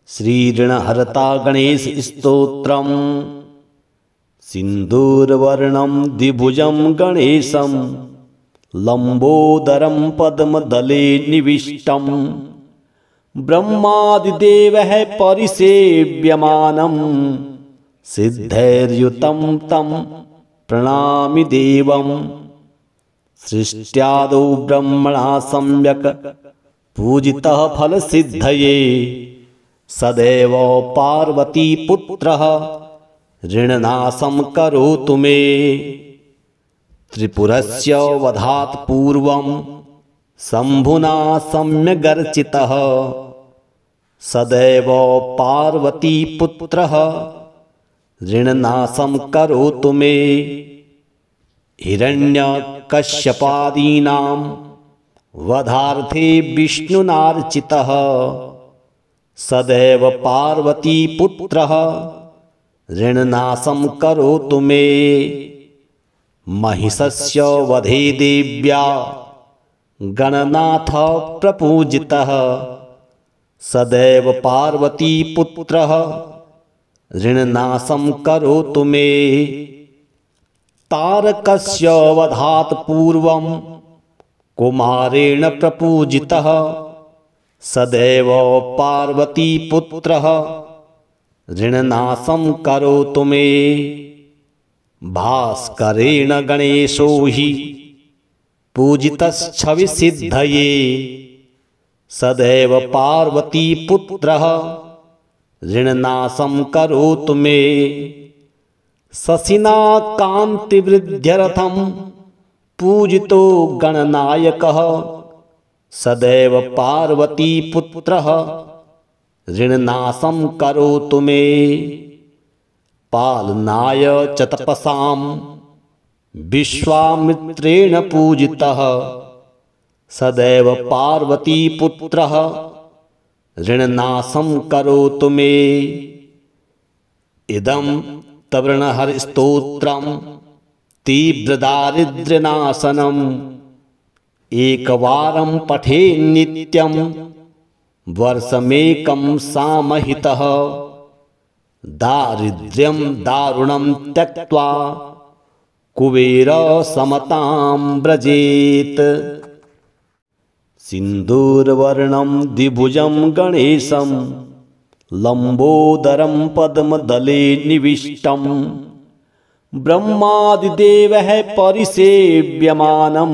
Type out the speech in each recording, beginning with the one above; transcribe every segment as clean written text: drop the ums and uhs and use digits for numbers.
श्रीऋणहर्ता गणेश स्तोत्रम् सिन्दूरवर्णं द्विभुजं गणेशं लम्बोदरं पद्मदले निविष्टं ब्रह्मादिदेवः परिसेव्यमानं सिद्धैर्युतं तं प्रणमामि देवम्। सृष्ट्यादौ ब्रह्मणा सम्यक् पूजितः फलसिद्धये सदैव पार्वतीपुत्रः ऋणनाशं करोतु मे। त्रिपुरस्य वधात् पूर्वं शम्भुना सम्यगर्चितः सदैव पार्वतीपुत्रः ऋणनाशं करोतु मे। हिरण्यकश्यपादीनां वधार्थे विष्णुनार्चितः सदैव पार्वतीपुत्रः ऋणनाशं करोतु मे। महिषस्य वधे देव्या गणनाथ प्रपूजितः सदैव पार्वतीपुत्रः ऋणनाशं करोतु मे। तारकस्य वधात् पूर्वं कुमारेण प्रपूजितः सदैव पार्वतीपुत्रः ऋणनाशं करोतु मे। भास्करेण गणेशो हि पूजितश्छविसिद्धये सदैव पार्वतीपुत्रः ऋणनाशं करोतु मे। शशिना कान्तिवृद्ध्यर्थं पूजितो गणनायकः सदैव पार्वतीपुत्रः ऋणनाशं करोतु मे। पालनाय च तपसां विश्वामित्रेण पूजितः सदैव पार्वतीपुत्रः ऋणनाशं करोतु मे। इदं तवृणहरिस्तोत्रं तीव्रदारिद्र्यनाशनम् एकवारं पठेत् नित्यं वर्षमेकं सामहितः। दारिद्र्यं दारुणं त्यक्त्वा कुबेरसमतां व्रजेत्। सिन्दूरवर्णं द्विभुजं गणेशं लम्बोदरं पद्मदले निविष्टं ब्रह्मादिदेवः परिसेव्यमानं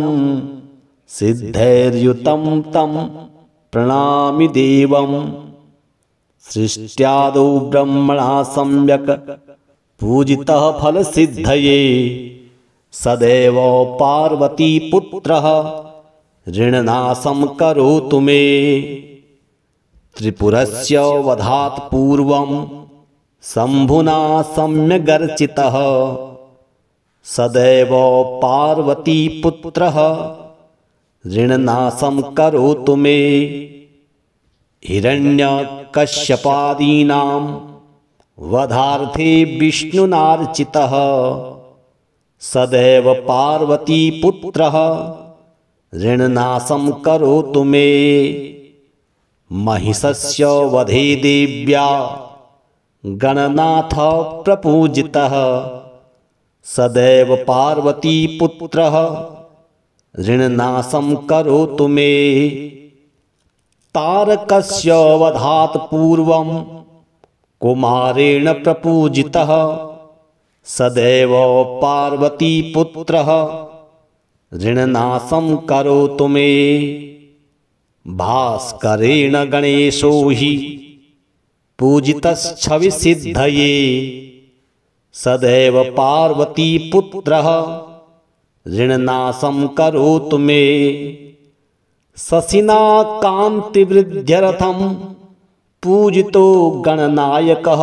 सिद्धैर्युतं तं प्रणमामि देवम्। सृष्ट्यादौ ब्रह्मणा सम्यक् पूजितः फलसिद्धये सदैव पार्वतीपुत्रः ऋणनाशं करोतु मे। त्रिपुरस्य वधात् पूर्वं शम्भुना सम्यगर्चितः सदैव पार्वतीपुत्रः ऋणनाशं करोतु मे। हिरण्यकश्यपादीनां वधार्थे विष्णुनार्चितः सदैव पार्वतीपुत्रः ऋणनाशं करोतु मे। महिषस्य वधे देव्या गणनाथ प्रपूजितः सदैव पार्वतीपुत्रः ऋणनाशं करोतु मे। तारकस्य वधात् पूर्वं कुमारेण प्रपूजितः सदैव पार्वतीपुत्रः ऋणनाशं करोतु मे। भास्करेण गणेशो हि पूजितश्छविसिद्धये सदैव पार्वतीपुत्रः ऋणनाशं करोतु मे। शशिना कान्तिवृद्ध्यर्थं पूजितो गणनायकः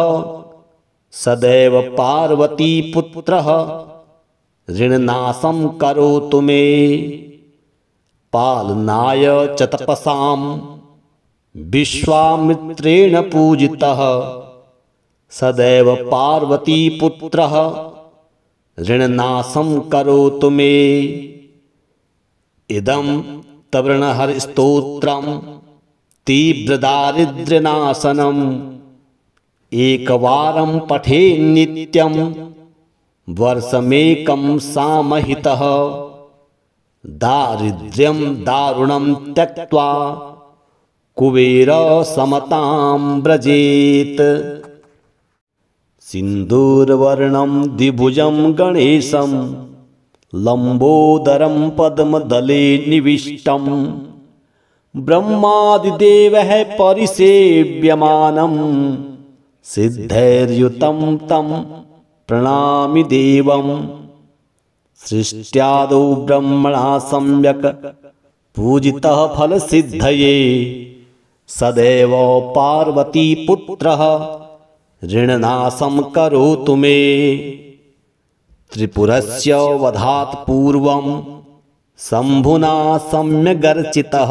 सदैव पार्वतीपुत्रः ऋणनाशं करोतु मे। पालनाय च तपसां विश्वामित्रेण पूजितः सदैव पार्वतीपुत्रः ऋणनाशं करोतु मे। इदं तवृणहरिस्तोत्रं तीव्रदारिद्र्यनाशनम् एकवारं पठे नित्यं वर्षमेकं सामहितः दारिद्र्यं दारुणं त्यक्त्वा कुबेर समतां व्रजेत्। सिन्दूरवर्णं द्विभुजं गणेशं लम्बोदरं पद्मदले निविष्टं ब्रह्मादिदेवः परिसेव्यमानं सिद्धैर्युतं तं प्रणमामि देवम्। सृष्ट्यादौ ब्रह्मणा सम्यक् पूजितः फलसिद्धये सदैव पार्वतीपुत्रः ऋणनाशं करोतु मे। त्रिपुरस्य वधात् पूर्वं शम्भुना सम्यगर्चितः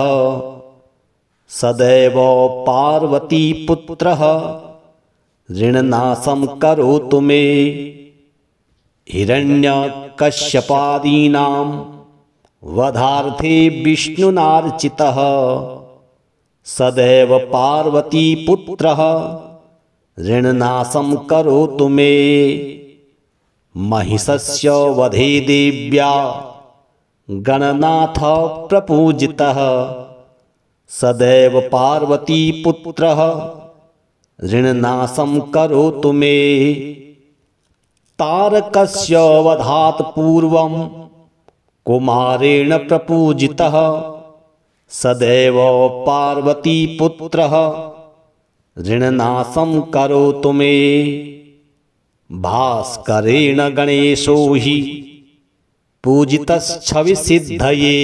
सदैव पार्वतीपुत्रः ऋणनाशं करोतु मे। हिरण्यकश्यपादीनां वधार्थे विष्णुनार्चितः सदैव पार्वतीपुत्रः ऋणनाशं करोतु मे। महिषस्य वधे देव्या गणनाथ प्रपूजितः सदैव पार्वतीपुत्रः ऋणनाशं करोतु मे। तारकस्य वधात् पूर्वं कुमारेण प्रपूजितः सदैव पार्वतीपुत्रः ऋणनाशं करोतु मे। भास्करेण गणेशो हि पूजितश्छविसिद्धये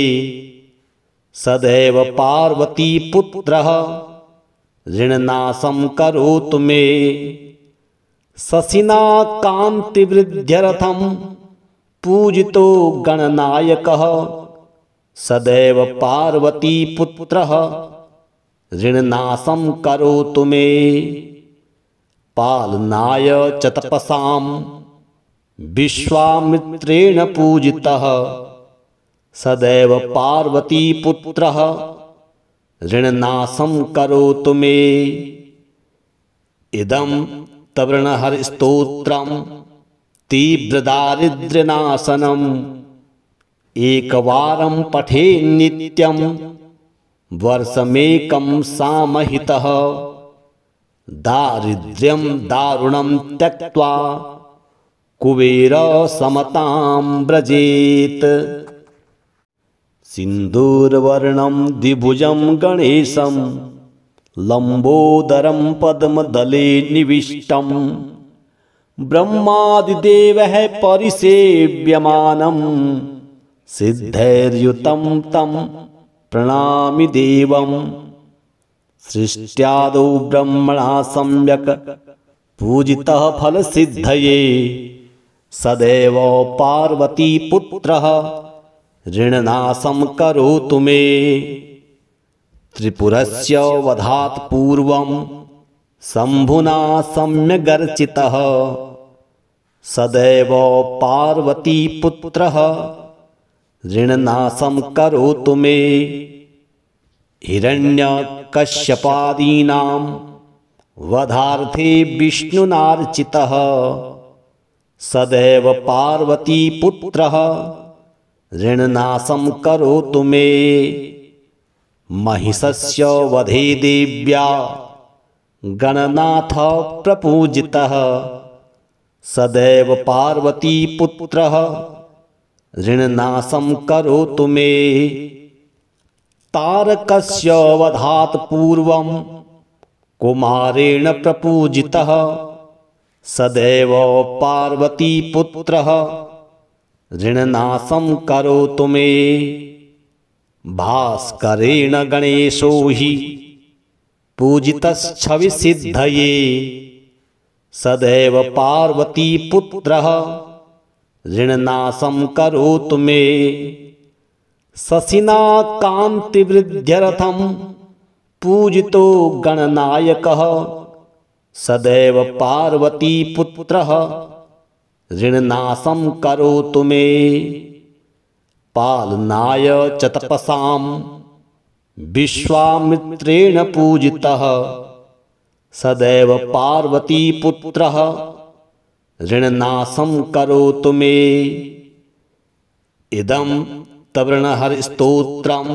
सदैव पार्वतीपुत्रः ऋणनाशं करोतु मे। शशिना कान्तिवृद्ध्यर्थं पूजितो गणनायकः सदैव पार्वतीपुत्रः ऋणनाशं करोतु मे। पालनाय च तपसां विश्वामित्रेण पूजितः सदैव पार्वतीपुत्रः ऋणनाशं करोतु मे। इदं तवृणहरिस्तोत्रं तीव्रदारिद्र्यनाशनम् एकवारं पठे नित्यं वर्षमेकं सामहितः दारिद्र्यं दारुणं त्यक्त्वा कुबेर समतां व्रजेत्। सिन्दूरवर्णं द्विभुजं गणेशं लम्बोदरं पद्मदले निविष्टं ब्रह्मादिदेवः परिसेव्यमानं सिद्धैर्युतं तं प्रणमामि देवम्। सृष्ट्यादौ ब्रह्मणा सम्यक् पूजितः फलसिद्धये सदैव पार्वतीपुत्रः ऋणनाशं करोतु मे। त्रिपुरस्य वधात् पूर्वं शम्भुना सम्यगर्चितः सदैव पार्वतीपुत्रः ऋणनाशं करोतु मे। हिरण्यकश्यपादीनां वधार्थे विष्णुनार्चितः सदैव पार्वतीपुत्रः ऋणनाशं करोतु मे। महिषस्य वधे देव्या गणनाथ प्रपूजितः सदैव पार्वतीपुत्रः ऋणनाशं करोतु मे। तारकस्य वधात् पूर्वं कुमारेण प्रपूजितः सदैव पार्वतीपुत्रः ऋणनाशं करोतु मे। भास्करेण गणेशो हि पूजितश्छविसिद्धये सदैव पार्वतीपुत्रः ऋणनाशं करोतु मे। शशिना कान्तिवृद्ध्यर्थं पूजितो गणनायकः सदैव पार्वतीपुत्रः ऋणनाशं करोतु मे। पालनाय च तपसां विश्वामित्रेण पूजितः सदैव पार्वतीपुत्रः ऋणनाशं करोतु मे। इदं तवृणहरिस्तोत्रं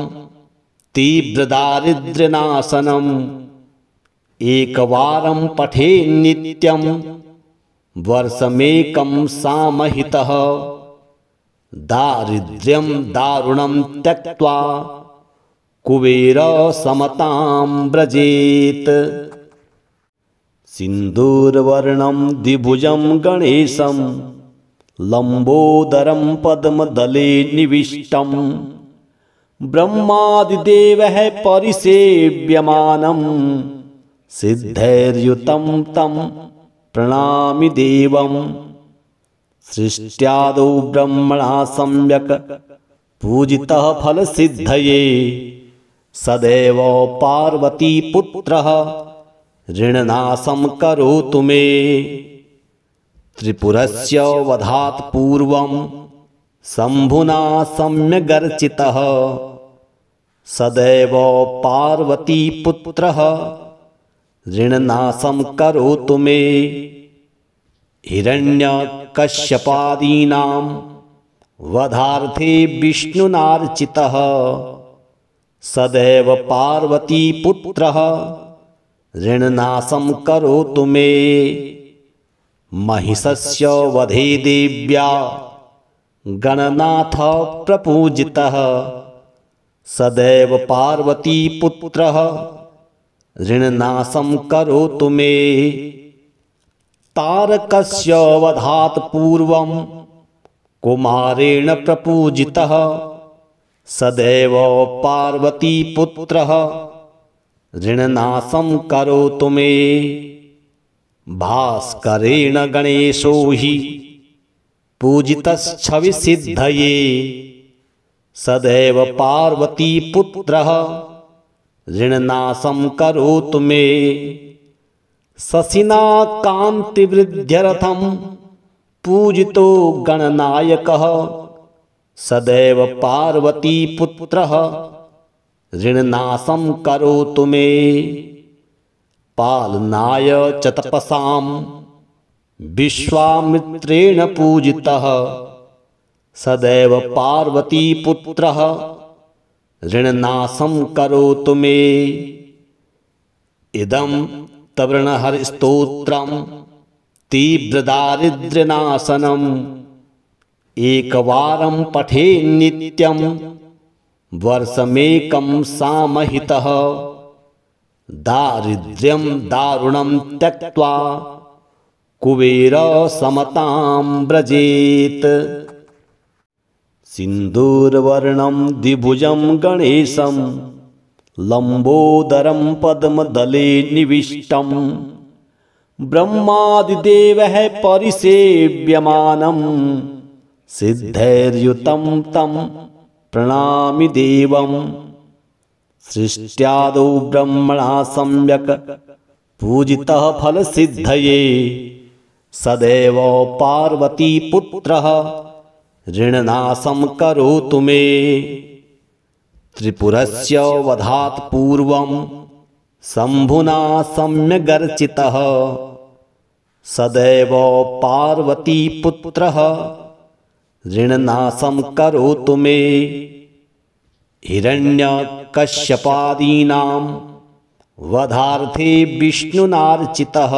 तीव्रदारिद्र्यनाशनम् एकवारं पठे नित्यं वर्षमेकं सामहितः। दारिद्र्यं दारुणं त्यक्त्वा कुबेरसमतां व्रजेत्। सिन्दूरवर्णं द्विभुजं गणेशं लम्बोदरं पद्मदले निविष्टं ब्रह्मादिदेवः परिसेव्यमानं सिद्धैर्युतं तं प्रणमामि देवम्। सृष्ट्यादौ ब्रह्मणा सम्यक् पूजितः फलसिद्धये सदैव पार्वतीपुत्रः ऋणनाशं करोतु मे। त्रिपुरस्य वधात् पूर्वं शम्भुना सम्यगर्चितः सदैव पार्वतीपुत्रः ऋणनाशं करोतु मे। हिरण्यकश्यपादीनां वधार्थे विष्णुनार्चितः सदैव पार्वतीपुत्रः ऋणनाशं करोतु मे। महिषस्य वधे देव्या गणनाथ प्रपूजितः सदैव पार्वतीपुत्रः ऋणनाशं करोतु मे। तारकस्य वधात् पूर्वं कुमारेण प्रपूजितः सदैव पार्वतीपुत्रः ऋणनाशं करोतु मे। भास्करेण गणेशो हि पूजितश्छविसिद्धये सदैव पार्वतीपुत्रः ऋणनाशं करोतु मे। शशिना कान्तिवृद्ध्यर्थं पूजितो गणनायकः सदैव पार्वतीपुत्रः ऋणनाशं करोतु मे। पालनाय च तपसां विश्वामित्रेण पूजितः सदैव पार्वतीपुत्रः ऋणनाशं करोतु मे। इदं तवृणहरिस्तोत्रं तीव्रदारिद्र्यनाशनम् एकवारं पठे नित्यं वर्षमेकं सामहितः। दारिद्र्यं दारुणं त्यक्त्वा कुबेरसमतां व्रजेत्। सिन्दूरवर्णं द्विभुजं गणेशं लम्बोदरं पद्मदले निविष्टं ब्रह्मादिदेवः परिसेव्यमानं सिद्धैर्युतं तं प्रणमामि देवम्। सृष्ट्यादौ ब्रह्मणा सम्यक् पूजितः फलसिद्धये सदैव पार्वतीपुत्रः ऋणनाशं करोतु मे। त्रिपुरस्य वधात् पूर्वं शम्भुना सम्यगर्चितः सदैव पार्वतीपुत्रः ऋणनाशं करोतु मे। हिरण्यकश्यपादीनां वधार्थे विष्णुनार्चितः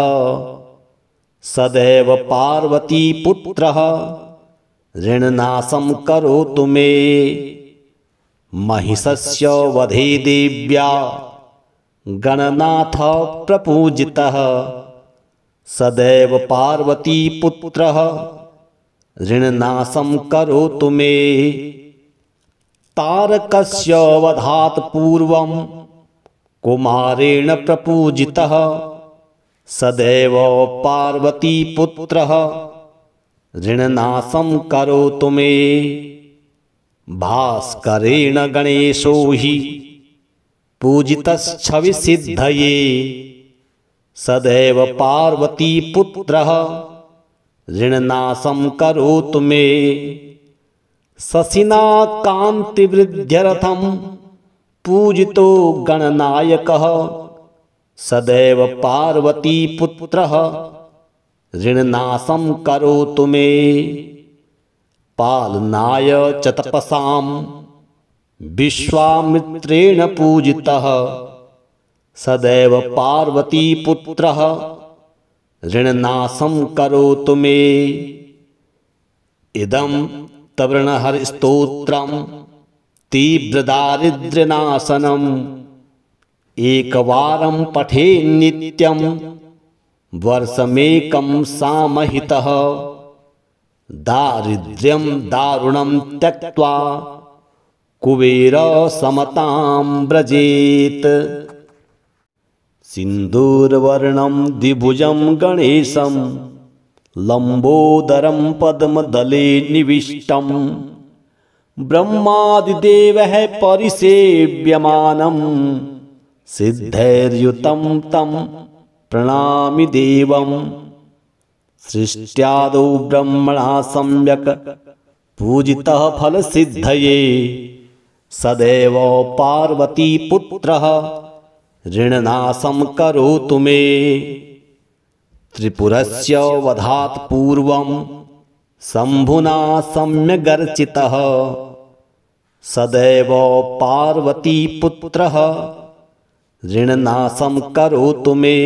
सदैव पार्वतीपुत्रः ऋणनाशं करोतु मे। महिषस्य वधे देव्या गणनाथ प्रपूजितः सदैव पार्वतीपुत्रः ऋणनाशं करोतु मे। तारकस्य वधात् पूर्वं कुमारेण प्रपूजितः सदैव पार्वतीपुत्रः ऋणनाशं करोतु मे। भास्करेण गणेशो हि पूजितश्छविसिद्धये सदैव पार्वतीपुत्रः ऋणनाशं करोतु मे। शशिना कान्तिवृद्ध्यर्थं पूजितो गणनायकः सदैव पार्वतीपुत्रः ऋणनाशं करोतु मे। पालनाय च तपसां विश्वामित्रेण पूजितः सदैव पार्वतीपुत्रः ऋणनाशं करोतु मे। इदं तवृणहरिस्तोत्रं तीव्रदारिद्र्यनाशनम् एकवारं पठे नित्यं वर्षमेकं सामहितः। दारिद्र्यं दारुणं त्यक्त्वा कुबेर समतां व्रजेत्। सिन्दूरवर्णं द्विभुजं गणेशं लम्बोदरं पद्मदले निविष्टं ब्रह्मादिदेवः परिसेव्यमानं सिद्धैर्युतं तं प्रणमामि देवम्। सृष्ट्यादौ ब्रह्मणा सम्यक् पूजितः फलसिद्धये सदैव पार्वतीपुत्रः ऋणनाशं करोतु मे। त्रिपुरस्य वधात् पूर्वं शम्भुना सम्यगर्चितः सदैव पार्वतीपुत्रः ऋणनाशं करोतु मे।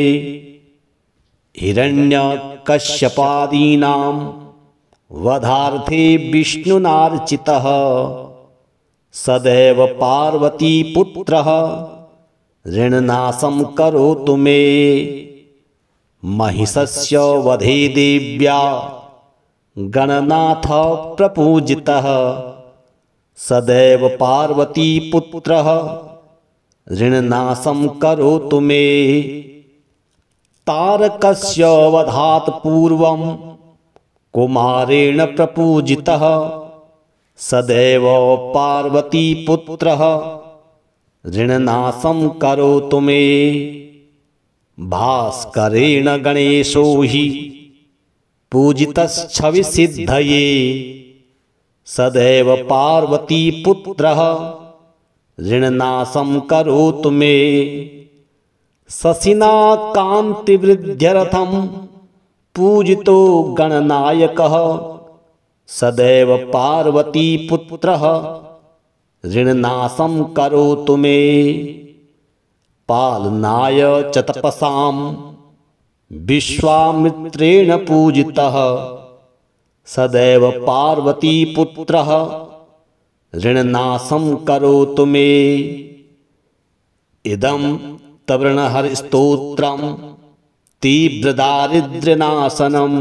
हिरण्यकश्यपादीनां वधार्थे विष्णुनार्चितः सदैव पार्वतीपुत्रः ऋणनाशं करोतु मे। महिषस्य वधे देव्या गणनाथ प्रपूजितः सदैव पार्वतीपुत्रः ऋणनाशं करोतु मे। तारकस्य वधात् पूर्वं कुमारेण प्रपूजितः सदैव पार्वतीपुत्रः ऋणनाशं करोतु मे। भास्करेण गणेशो हि पूजितश्छविसिद्धये सदैव पार्वतीपुत्रः ऋणनाशं करोतु मे। शशिना कान्तिवृद्ध्यर्थं पूजितो गणनायकः सदैव पार्वतीपुत्रः ऋणनाशं करोतु मे। पालनाय च तपसां विश्वामित्रेण पूजितः सदैव पार्वतीपुत्रः ऋणनाशं करोतु मे। इदं तवृणहरिस्तोत्रं तीव्रदारिद्र्यनाशनम्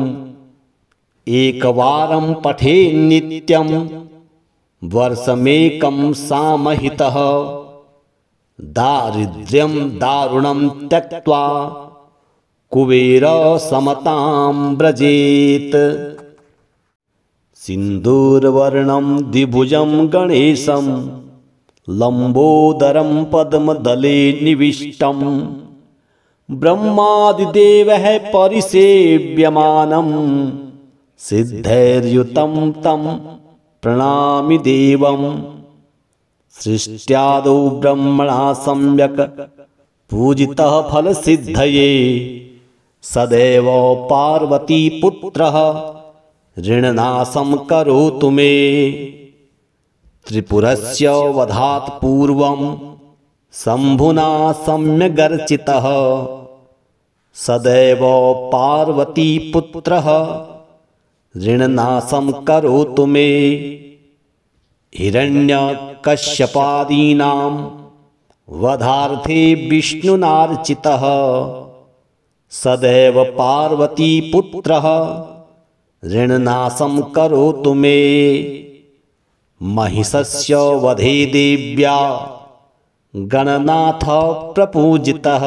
एकवारं पठे नित्यं वर्षमेकं सामहितः। दारिद्र्यं दारुणं त्यक्त्वा कुबेर समतां व्रजेत्। सिन्दूरवर्णं द्विभुजं गणेशं लम्बोदरं पद्मदले निविष्टं ब्रह्मादिदेवः परिसेव्यमानं सिद्धैर्युतं तं प्रणमामि देवम्। सृष्ट्यादौ ब्रह्मणा सम्यक् पूजितः फलसिद्धये सदैव पार्वतीपुत्रः ऋणनाशं करोतु मे। त्रिपुरस्य वधात् पूर्वं शम्भुना सम्यगर्चितः सदैव पार्वतीपुत्रः ऋणनाशं करोतु मे। हिरण्यकश्यपादीनां वधार्थे विष्णुनार्चितः सदैव पार्वतीपुत्रः ऋणनाशं करोतु मे। महिषस्य वधे देव्या गणनाथ प्रपूजितः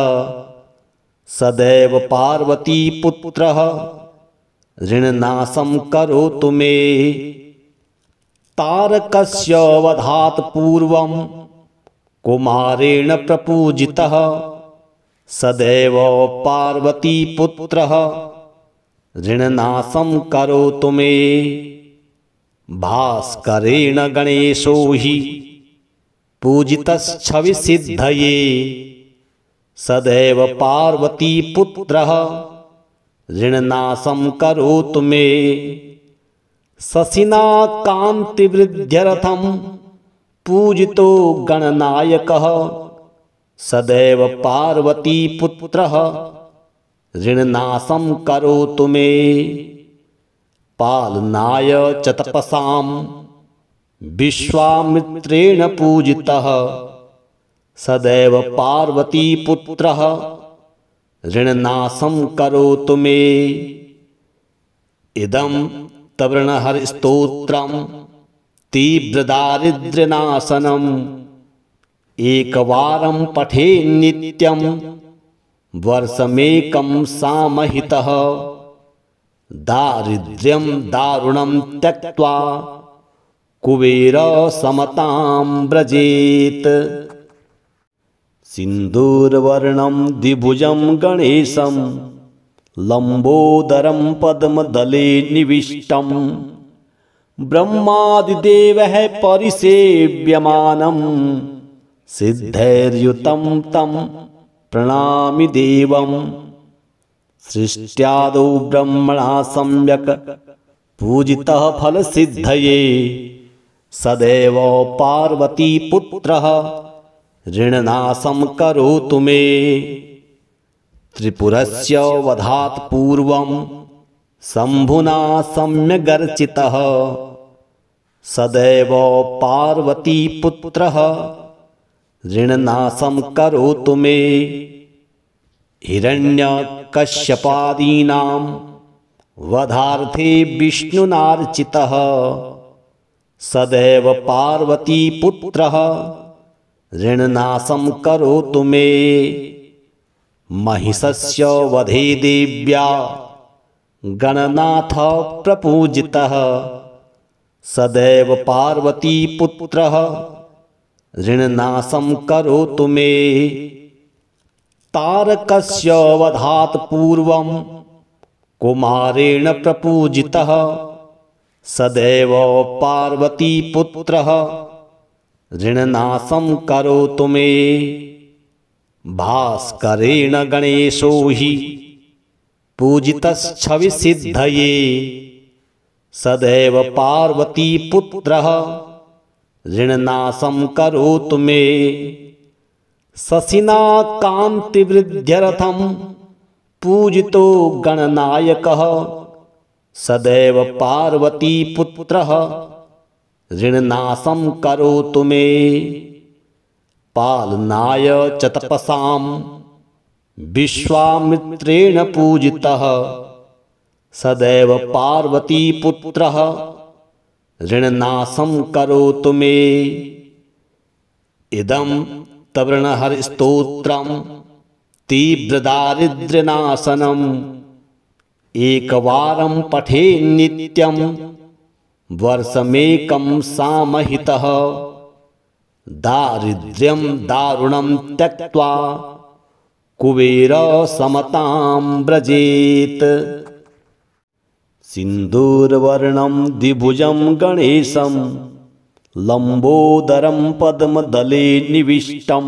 सदैव पार्वतीपुत्रः ऋणनाशं करोतु मे। तारकस्य वधात् पूर्वं कुमारेण प्रपूजितः सदैव पार्वतीपुत्रः ऋणनाशं करोतु मे। भास्करेण गणेशो हि पूजितश्छविसिद्धये सदैव पार्वतीपुत्रः ऋणनाशं करोतु मे। शशिना कान्तिवृद्ध्यर्थं पूजितो गणनायकः सदैव पार्वतीपुत्रः ऋणनाशं करोतु मे। पालनाय च तपसां विश्वामित्रेण पूजितः सदैव पार्वतीपुत्रः ऋणनाशं करोतु मे। इदं तवृणहरिस्तोत्रं तीव्रदारिद्र्यनाशनम् एकवारं पठेन् नित्यं वर्षमेकं सामहितः। दारिद्र्यं दारुणं त्यक्त्वा कुबेरसमतां व्रजेत्। सिन्दूरवर्णं द्विभुजं गणेशं लम्बोदरं पद्मदले निविष्टं ब्रह्मादिदेवः परिसेव्यमानं सिद्धैर्युतं तं प्रणमामि देवम्। सृष्ट्यादौ ब्रह्मणा सम्यक् पूजितः फलसिद्धये सदैव पार्वतीपुत्रः ऋणनाशं करोतु मे। त्रिपुरस्य वधात् पूर्वं शम्भुना सम्यगर्चितः सदैव पार्वतीपुत्रः ऋणनाशं करोतु मे। हिरण्यकश्यपादीनां वधार्थे विष्णुनार्चितः सदैव पार्वतीपुत्रः ऋणनाशं करोतु मे। महिषस्य वधे देव्या गणनाथ प्रपूजितः सदैव पार्वतीपुत्रः ऋणनाशं करोतु मे। तारकस्य वधात् पूर्वं कुमारेण प्रपूजितः सदैव पार्वतीपुत्रः ऋणनाशं करोतु मे। भास्करेण गणेशो हि पूजितश्छविसिद्धये सदैव पार्वतीपुत्रः ऋणनाशं करोतु मे। शशिना कान्तिवृद्ध्यर्थं पूजितो गणनायकः सदैव पार्वतीपुत्रः ऋणनाशं करोतु मे। पालनाय च तपसां विश्वामित्रेण पूजितः सदैव पार्वतीपुत्रः ऋणनाशं करोतु मे। इदं तवृणहरिस्तोत्रं तीव्रदारिद्र्यनाशनम् एकवारं पठेन् नित्यं वर्षमेकं सामहितः। दारिद्र्यं दारुणं त्यक्त्वा कुबेरसमतां व्रजेत्। सिन्दूरवर्णं द्विभुजं गणेशं लम्बोदरं पद्मदले निविष्टं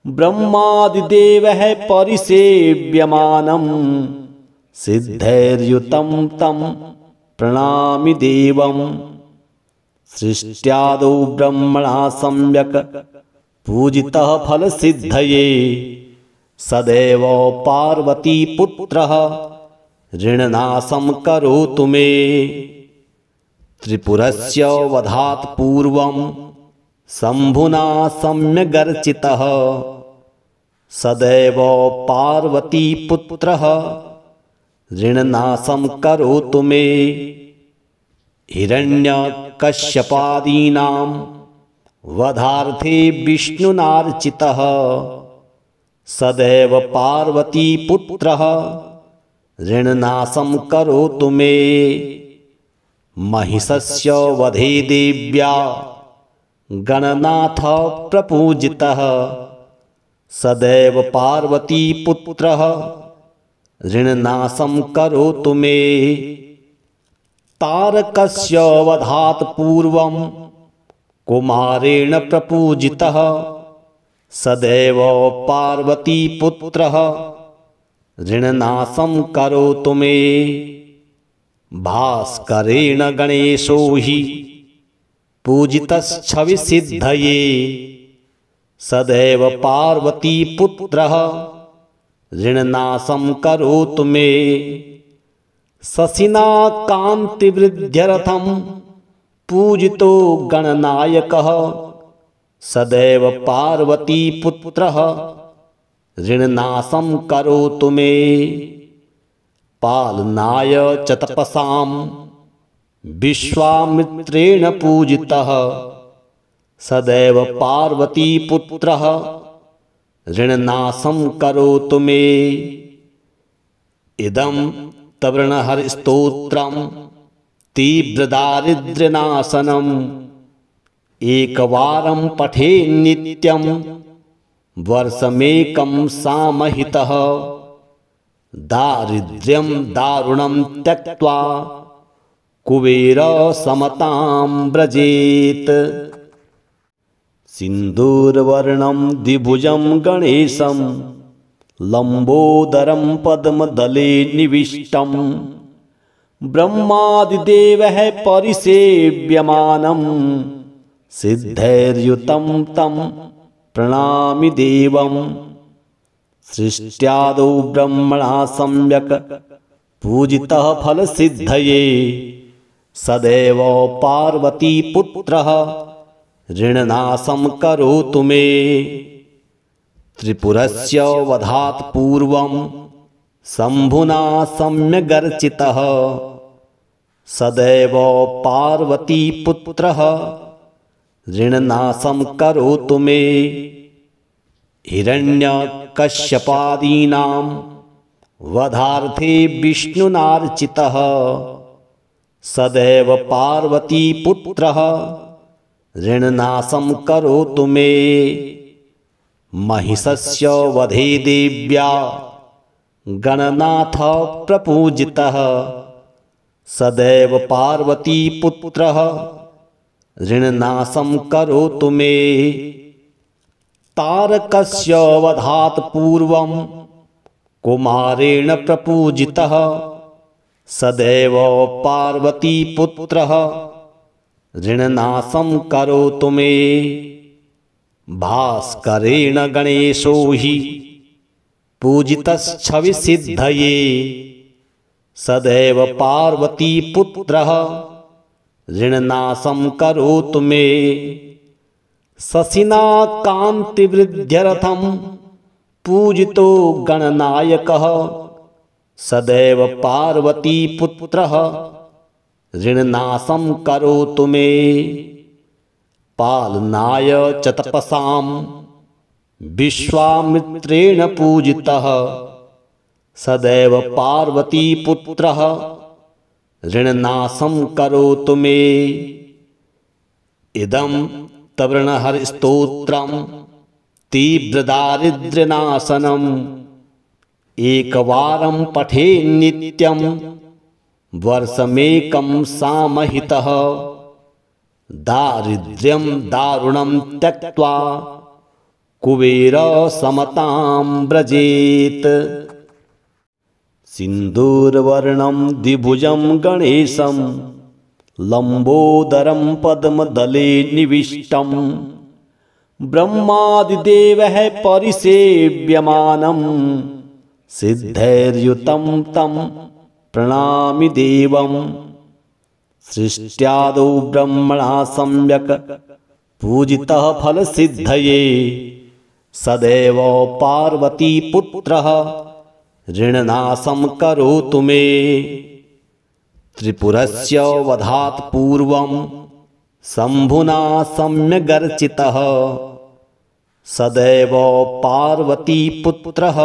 ब्रह्मादिदेवः परिसेव्यमानं सिद्धैर्युतं तं प्रणमामि देवम्। सृष्ट्यादौ ब्रह्मणा सम्यक् पूजितः फलसिद्धये सदैव पार्वतीपुत्रः ऋणनाशं करोतु मे। त्रिपुरस्य वधात् पूर्वं शम्भुना सम्यगर्चितः सदैव पार्वतीपुत्रः ऋणनाशं करोतु मे। हिरण्यकश्यपादीनां वधार्थे विष्णुनार्चितः सदैव पार्वतीपुत्रः ऋणनाशं करोतु मे। महिषस्य वधे देव्या गणनाथ प्रपूजितः सदैव पार्वतीपुत्रः ऋणनाशं करोतु मे। तारकस्य वधात् पूर्वं कुमारेण प्रपूजितः सदैव पार्वतीपुत्रः ऋणनाशं करोतु मे। भास्करेण गणेशो हि पूजितश्छविसिद्धये सदैव पार्वतीपुत्रः ऋणनाशं करोतु मे। शशिना कान्तिवृद्ध्यर्थं पूजितो गणनायकः सदैव पार्वतीपुत्रः ऋणनाशं करोतु मे। पालनाय च तपसां विश्वामित्रेण पूजितः सदैव पार्वतीपुत्रः ऋणनाशं करोतु मे। इदं तवृणहरिस्तोत्रं तीव्रदारिद्र्यनाशनम् एकवारं पठे नित्यं वर्षमेकं सामहितः। दारिद्र्यं दारुणं त्यक्त्वा कुबेरसमतां व्रजेत्। सिन्दूरवर्णं द्विभुजं गणेशं लम्बोदरं पद्मदले निविष्टं ब्रह्मादिदेवः परिसेव्यमानं सिद्धैर्युतं तं प्रणमामि देवम्। सृष्ट्यादौ ब्रह्मणा सम्यक् पूजितः फलसिद्धये सदैव पार्वतीपुत्रः ऋणनाशं करोतु मे। त्रिपुरस्य वधात् पूर्वं शम्भुना सम्यगर्चितः सदैव पार्वतीपुत्रः ऋणनाशं करोतु मे। हिरण्यकश्यपादीनां वधार्थे विष्णुनार्चितः सदैव पार्वतीपुत्रः ऋणनाशं करोतु मे। महिषस्य वधे देव्या गणनाथ प्रपूजितः सदैव पार्वतीपुत्रः ऋणनाशं करोतु मे। तारकस्य वधात् पूर्वं कुमारेण प्रपूजितः सदैव पार्वतीपुत्रः ऋणनाशं करोतु मे। भास्करेण गणेशो हि पूजितश्छविसिद्धये सदैव पार्वतीपुत्रः ऋणनाशं करोतु मे। शशिना कान्तिवृद्ध्यर्थं पूजितो गणनायकः सदैव पार्वतीपुत्रः ऋणनाशं करोतु मे। पालनाय च तपसां विश्वामित्रेण पूजितः सदैव पार्वतीपुत्रः ऋणनाशं करोतु मे। इदं तवृणहरिस्तोत्रं तीव्रदारिद्र्यनाशनम् एकवारं पठे नित्यं वर्षमेकं सामहितः। दारिद्र्यं दारुणं त्यक्त्वा कुबेरसमतां व्रजेत्। सिन्दूरवर्णं द्विभुजं गणेशं लम्बोदरं पद्मदले निविष्टं ब्रह्मादिदेवः परिसेव्यमानं सिद्धैर्युतं तं प्रणमामि देवम्। सृष्ट्यादौ ब्रह्मणा सम्यक् पूजितः फलसिद्धये सदैव पार्वतीपुत्रः ऋणनाशं करोतु मे। त्रिपुरस्य वधात् पूर्वं शम्भुना सम्यगर्चितः सदैव पार्वतीपुत्रः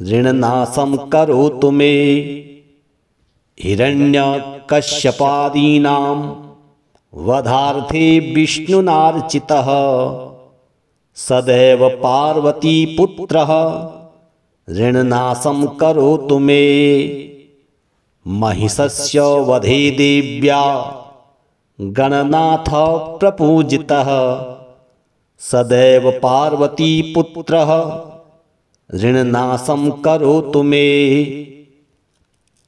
ऋणनाशं करोतु मे। हिरण्यकश्यपादीनां वधार्थे विष्णुनार्चितः सदैव पार्वतीपुत्रः ऋणनाशं करोतु मे। महिषस्य वधे देव्या गणनाथ प्रपूजितः सदैव पार्वतीपुत्रः ऋणनाशं करोतु मे।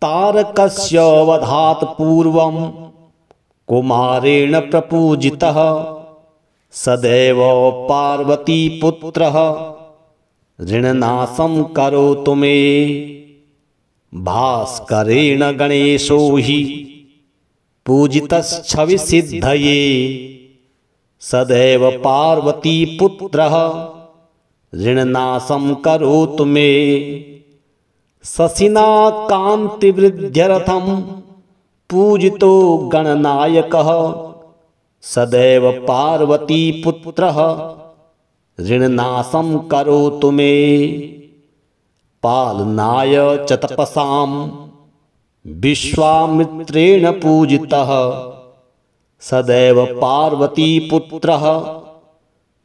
तारकस्य वधात् पूर्वं कुमारेण प्रपूजितः सदैव पार्वतीपुत्रः ऋणनाशं करोतु मे। भास्करेण गणेशो हि पूजितश्छविसिद्धये सदैव पार्वतीपुत्रः ऋणनाशं करोतु मे। शशिना कान्तिवृद्ध्यर्थं पूजितो गणनायकः सदैव पार्वतीपुत्रः ऋणनाशं करोतु मे। पालनाय च तपसां विश्वामित्रेण पूजितः सदैव पार्वतीपुत्रः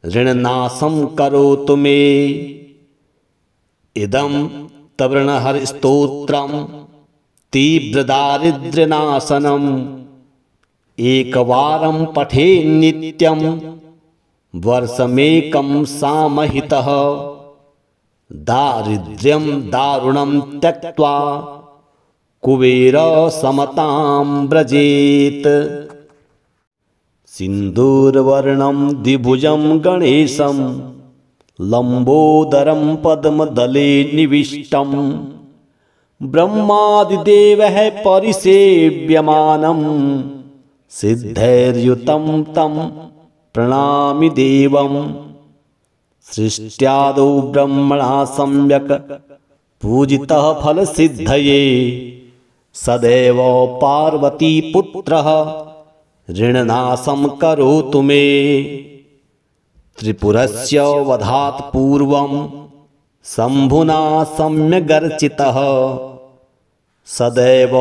ऋणनाशं करोतु मे। इदं तवृणहरिस्तोत्रं तीव्रदारिद्र्यनाशनम् एकवारं पठेन्नित्यं वर्षमेकं सामहितः। दारिद्र्यं दारुणं त्यक्त्वा कुबेरसमतां व्रजेत्। सिन्दूरवर्णं द्विभुजं गणेशं लम्बोदरं पद्मदले निविष्टं ब्रह्मादिदेवः परिसेव्यमानं सिद्धैर्युतं तं प्रणमामि देवम्। सृष्ट्यादौ ब्रह्मणा सम्यक् पूजितः फलसिद्धये सदैव पार्वतीपुत्रः ऋणनाशं करोतु मे। त्रिपुरस्य वधात् पूर्वं शम्भुना सम्यगर्चितः सदैव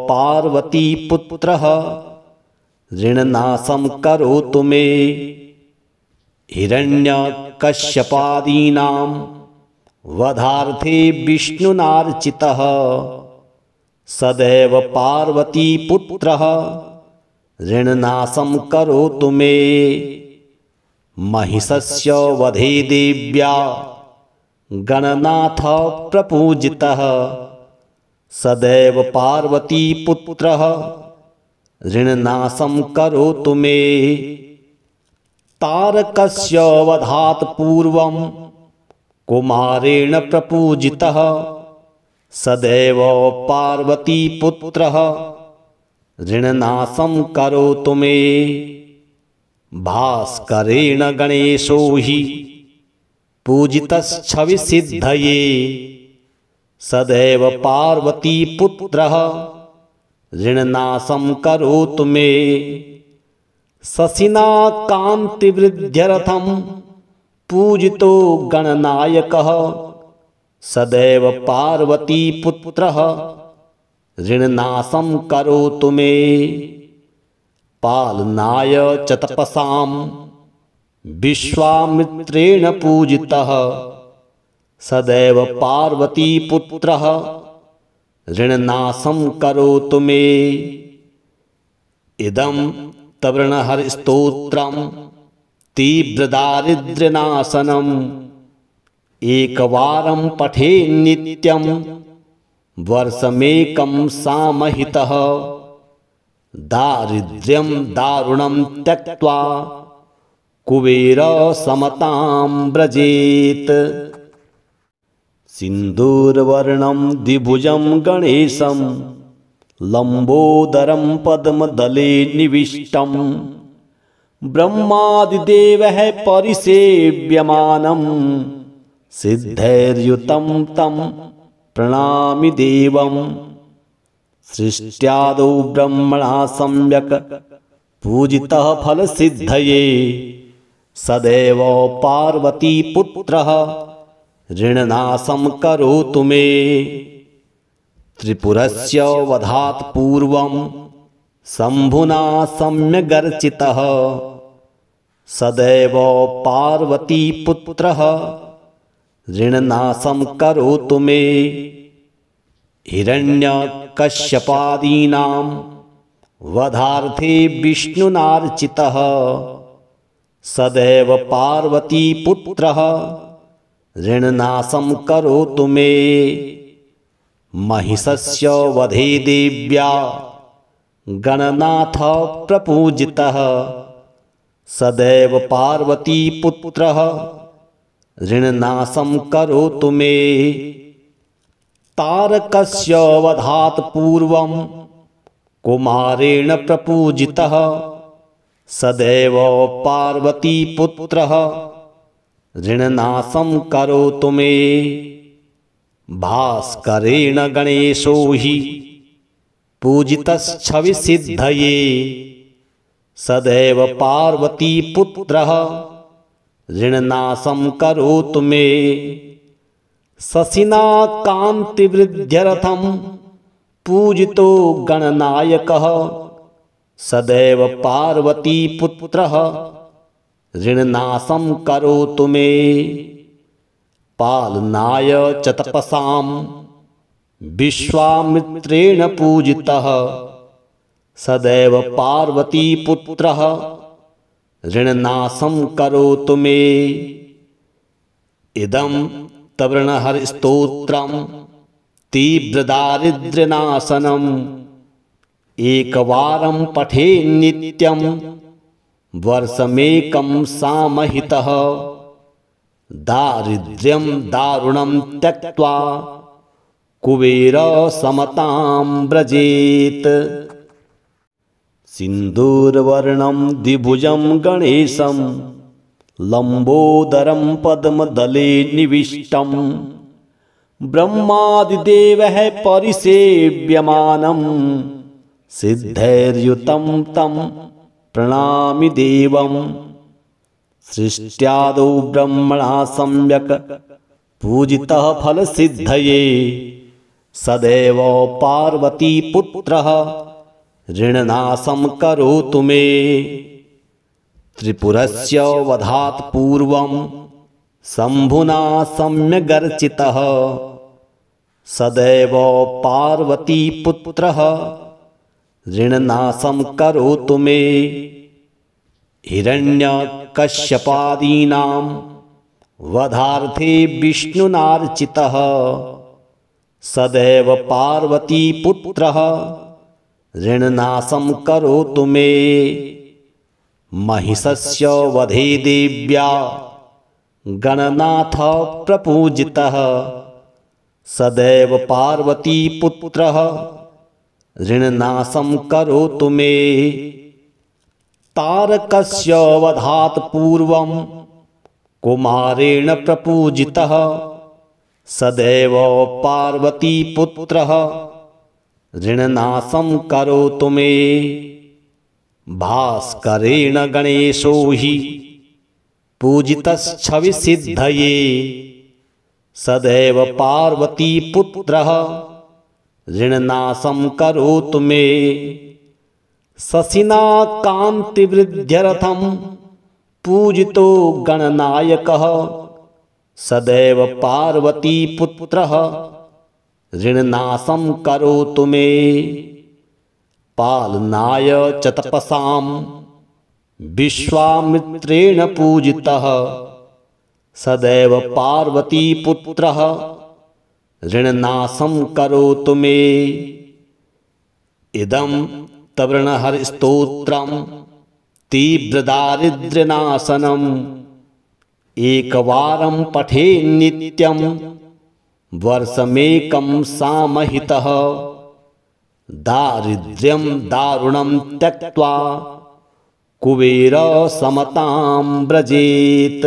पार्वतीपुत्रः ऋणनाशं करोतु मे। हिरण्यकश्यपादीनां वधार्थे विष्णुनार्चितः सदैव पार्वतीपुत्रः ऋणनाशं करोतु मे। महिषस्य वधे देव्या गणनाथ प्रपूजितः सदैव पार्वतीपुत्रः ऋणनाशं करोतु मे। तारकस्य वधात् पूर्वं कुमारेण प्रपूजितः सदैव पार्वतीपुत्रः ऋणनाशं करोतु मे। भास्करेण गणेशो हि पूजितश्छविसिद्धये सदैव पार्वतीपुत्रः ऋणनाशं करोतु मे। शशिना कान्तिवृद्ध्यर्थं पूजितो गणनायकः सदैव पार्वतीपुत्रः ऋणनाशं करोतु मे। पालनाय च तपसां विश्वामित्रेण पूजितः सदैव पार्वतीपुत्रः ऋणनाशं करोतु मे। इदं तवृणहरिस्तोत्रं तीव्रदारिद्र्यनाशनम् एकवारं पठेन्नित्यं वर्षमेकं सामहितः। दारिद्र्यं दारुणं त्यक्त्वा कुबेरसमतां व्रजेत्। सिन्दूरवर्णं द्विभुजं गणेशं लम्बोदरं पद्मदले निविष्टं ब्रह्मादिदेवः परिसेव्यमानं सिद्धैर्युतं तं प्रणमामि देवम्। सृष्ट्यादौ ब्रह्मणा सम्यक् पूजितः फलसिद्धये सदैव पार्वतीपुत्रः ऋणनाशं करोतु मे। त्रिपुरस्य वधात् पूर्वं शम्भुना सम्यगर्चितः सदैव पार्वतीपुत्रः ऋणनाशं करोतु मे। हिरण्यकश्यपादीनां वधार्थे विष्णुनार्चितः सदैव पार्वतीपुत्रः ऋणनाशं करोतु मे। महिषस्य वधे देव्या गणनाथ प्रपूजितः सदैव पार्वतीपुत्रः ऋणनाशं करोतु मे। तारकस्य वधात् पूर्वं कुमारेण प्रपूजितः सदैव पार्वतीपुत्रः ऋणनाशं करोतु मे। भास्करेण गणेशो हि पूजितश्छविसिद्धये सदैव पार्वतीपुत्रः ऋणनाशं करोतु मे। शशिना कान्तिवृद्ध्यर्थं पूजितो गणनायकः सदैव पार्वतीपुत्रः ऋणनाशं करोतु मे। पालनाय च तपसां विश्वामित्रेण पूजितः सदैव पार्वतीपुत्रः ऋणनाशं करोतु मे। इदं तवृणहरिस्तोत्रं तीव्रदारिद्र्यनाशनम् एकवारं पठेन् नित्यं वर्षमेकं सामहितः। दारिद्र्यं दारुणं त्यक्त्वा कुबेरसमतां व्रजेत्। सिन्दूरवर्णं द्विभुजं गणेशं लम्बोदरं पद्मदले निविष्टं ब्रह्मादिदेवः परिसेव्यमानं सिद्धैर्युतं तं प्रणमामि देवम्। सृष्ट्यादौ ब्रह्मणा सम्यक् पूजितः फलसिद्धये सदैव पार्वतीपुत्रः ऋणनाशं करोतु मे। त्रिपुरस्य वधात् पूर्वं शम्भुना सम्यगर्चितः सदैव पार्वतीपुत्रः ऋणनाशं करोतु मे। हिरण्यकश्यपादीनां वधार्थे विष्णुनार्चितः सदैव पार्वतीपुत्रः ऋणनाशं करोतु मे। महिषस्य वधे देव्या गणनाथ प्रपूजितः सदैव पार्वतीपुत्रः ऋणनाशं करोतु मे। तारकस्य वधात् पूर्वं कुमारेण प्रपूजितः सदैव पार्वतीपुत्रः ऋणनाशं करोतु मे। भास्करेण गणेशो हि पूजितश्छविसिद्धये सदैव पार्वतीपुत्रः ऋणनाशं करोतु मे। शशिना कान्तिवृद्ध्यर्थं पूजितो गणनायकः सदैव पार्वतीपुत्रः ऋणनाशं करोतु मे। पालनाय च तपसां विश्वामित्रेण पूजितः सदैव पार्वतीपुत्रः ऋणनाशं करोतु मे। इदं तवृणहरिस्तोत्रं तीव्रदारिद्र्यनाशनम् एकवारं पठेन् नित्यं वर्षमेकं सामहितः। दारिद्र्यं दारुणं त्यक्त्वा कुबेरसमतां व्रजेत्।